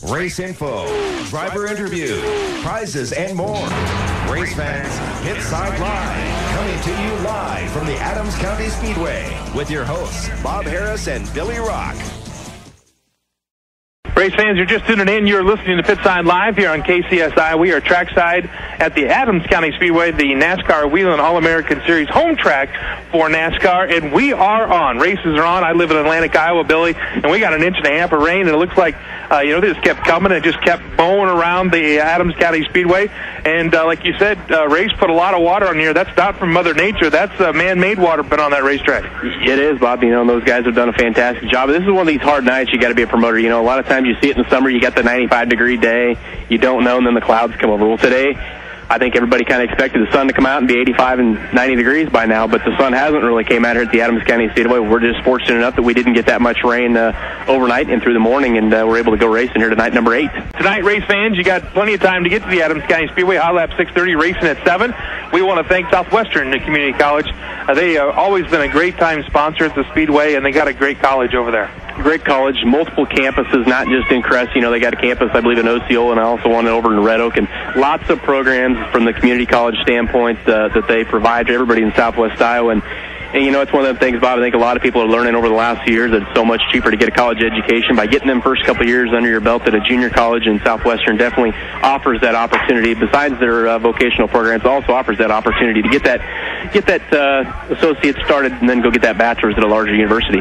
race info, driver interview, prizes, and more. Race fans, Pit Side Live, coming to you live from the Adams County Speedway with your hosts, Bob Harris and Billy Rock. Race fans, you're just tuning in. You're listening to Pit Side Live here on KCSI. We are trackside at the Adams County Speedway, the NASCAR Whelen All-American Series home track for NASCAR, and we are on. Races are on. I live in Atlantic, Iowa, Billy, and we got an inch and a half of rain, and it looks like, they just kept coming. It just kept bowing around the Adams County Speedway, and like you said, Race put a lot of water on here. That's not from Mother Nature. That's man-made water put on that racetrack. It is, Bob. Those guys have done a fantastic job. This is one of these hard nights you got to be a promoter. A lot of times you see it in the summer, you got the 95-degree day, you don't know, and then the clouds come over. Well, today, I think everybody kind of expected the sun to come out and be 85 and 90 degrees by now, but the sun hasn't really came out here at the Adams County Speedway. We're just fortunate enough that we didn't get that much rain overnight and through the morning, and we're able to go racing here tonight, number 8. Tonight, race fans, you got plenty of time to get to the Adams County Speedway. High Lap 630 racing at 7. We want to thank Southwestern Community College. They have always been a great time sponsor at the Speedway, and they got a great college over there. Great college, multiple campuses, not just in Crest. They got a campus, I believe, in Osceola, and I also one over in Red Oak, and lots of programs from the community college standpoint that they provide to everybody in Southwest Iowa. And it's one of the things, Bob, I think a lot of people are learning over the last few years that it's so much cheaper to get a college education. By getting them first couple of years under your belt at a junior college, in Southwestern definitely offers that opportunity. Besides their vocational programs, also offers that opportunity to get that associate started and then go get that bachelor's at a larger university.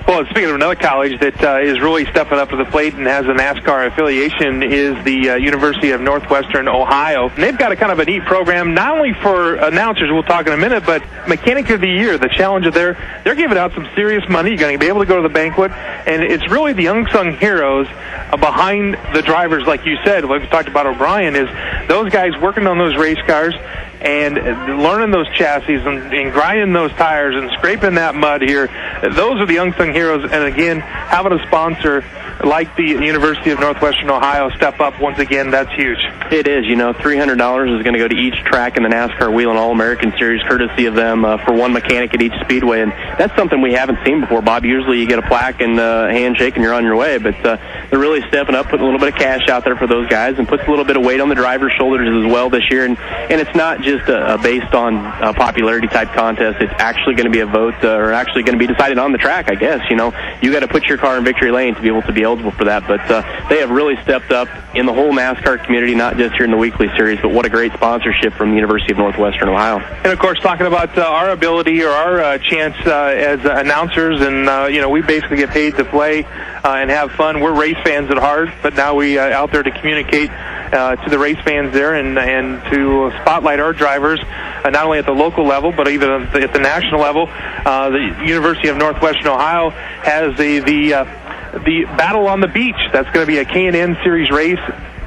Well, speaking of another college that is really stepping up to the plate and has a NASCAR affiliation is the University of Northwestern Ohio. And they've got a kind of a neat program, not only for announcers, we'll talk in a minute, but Mechanic of the Year, the challenge of they're giving out some serious money. You're going to be able to go to the banquet, and it's really the unsung heroes behind the drivers, like you said. What we talked about O'Brien is those guys working on those race cars and learning those chassis and grinding those tires and scraping that mud here. Those are the unsung heroes. And again, having a sponsor like the University of Northwestern Ohio step up once again, that's huge. It is. $300 is going to go to each track in the NASCAR Whelen All-American Series, courtesy of them for one mechanic at each speedway. And that's something we haven't seen before, Bob. Usually you get a plaque and a handshake and you're on your way. But they're really stepping up, putting a little bit of cash out there for those guys, and puts a little bit of weight on the driver's shoulders as well this year. And it's not just based on a popularity type contest. It's actually going to be a vote, or actually going to be decided on the track, I guess. You got to put your car in victory lane to be able to be eligible for that. But they have really stepped up in the whole NASCAR community, not just here in the weekly series, but what a great sponsorship from the University of Northwestern Ohio. And of course, talking about our ability or our chance as announcers, and we basically get paid to play and have fun. We're race fans at heart, but now we out there to communicate to the race fans there and to spotlight our drivers, not only at the local level, but even at the national level. The University of Northwestern Ohio has the Battle on the Beach. That's going to be a K&N Series race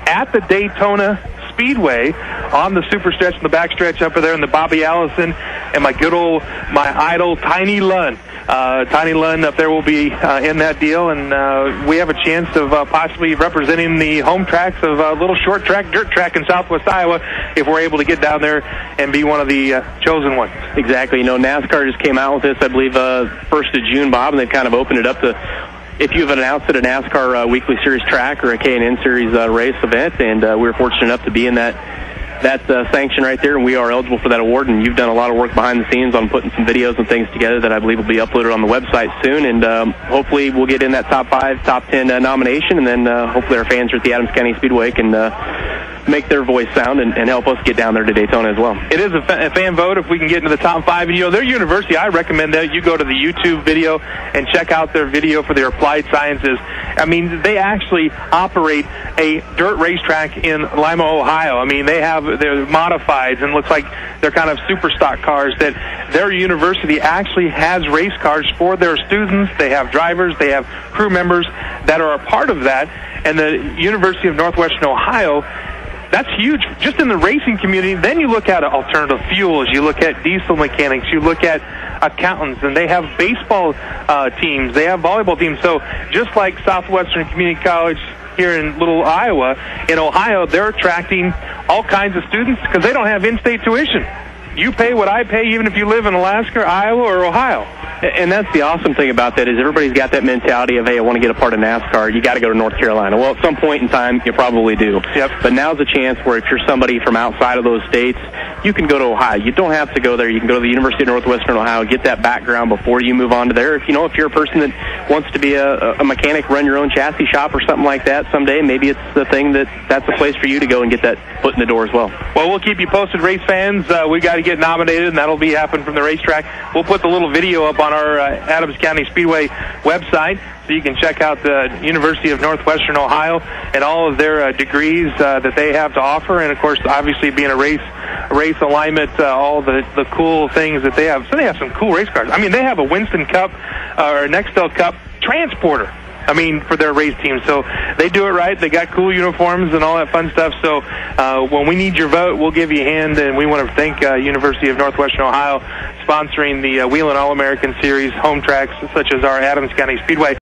at the Daytona Speedway on the super stretch and the back stretch up there, and the Bobby Allison and my idol Tiny Lund. Tiny Lund up there will be in that deal, and we have a chance of possibly representing the home tracks of a little short track, dirt track in Southwest Iowa, if we're able to get down there and be one of the chosen ones. Exactly. NASCAR just came out with this, I believe, 1st of June, Bob, and they've kind of opened it up to if you've announced at a NASCAR weekly series track or a K&N Series race event, and we're fortunate enough to be in that sanction right there, and we are eligible for that award. And you've done a lot of work behind the scenes on putting some videos and things together that I believe will be uploaded on the website soon, and hopefully we'll get in that top 5, top 10 nomination, and then hopefully our fans at the Adams County Speedway can make their voice sound and help us get down there to Daytona as well. It is a fan vote if we can get into the top 5. And their university, I recommend that you go to the YouTube video and check out their video for their applied sciences. I mean, they actually operate a dirt racetrack in Lima, Ohio. I mean, they have their modifieds, and looks like they're kind of super stock cars that their university actually has race cars for their students. They have drivers, they have crew members that are a part of that. And the University of Northwestern Ohio, that's huge just in the racing community. Then you look at alternative fuels, you look at diesel mechanics, you look at accountants, and they have baseball teams, they have volleyball teams. So just like Southwestern Community College here in Little Iowa, in Ohio, they're attracting all kinds of students because they don't have in-state tuition. you pay what I pay, even if you live in Alaska, Iowa, or Ohio. And that's the awesome thing about that is everybody's got that mentality of, hey, I want to get a part of NASCAR. You got to go to North Carolina. Well, at some point in time, you probably do. Yep. But now's a chance where if you're somebody from outside of those states, you can go to Ohio. You don't have to go there. You can go to the University of Northwestern Ohio, get that background before you move on to there. If you're a person that wants to be a mechanic, run your own chassis shop or something like that someday, maybe it's the thing that's the place for you to go and get that foot in the door as well. Well, we'll keep you posted, race fans. We got to get nominated, and that'll be happening from the racetrack. We'll put the little video up on our Adams County Speedway website, so you can check out the University of Northwestern Ohio and all of their degrees that they have to offer, and of course, obviously being a race alignment, all the cool things that they have. So they have some cool race cars. I mean, they have a Winston Cup or a Nextel Cup transporter. I mean, for their race team. So they do it right. They got cool uniforms and all that fun stuff. So when we need your vote, we'll give you a hand. And we want to thank University of Northwestern Ohio sponsoring the Whelen All-American Series home tracks, such as our Adams County Speedway.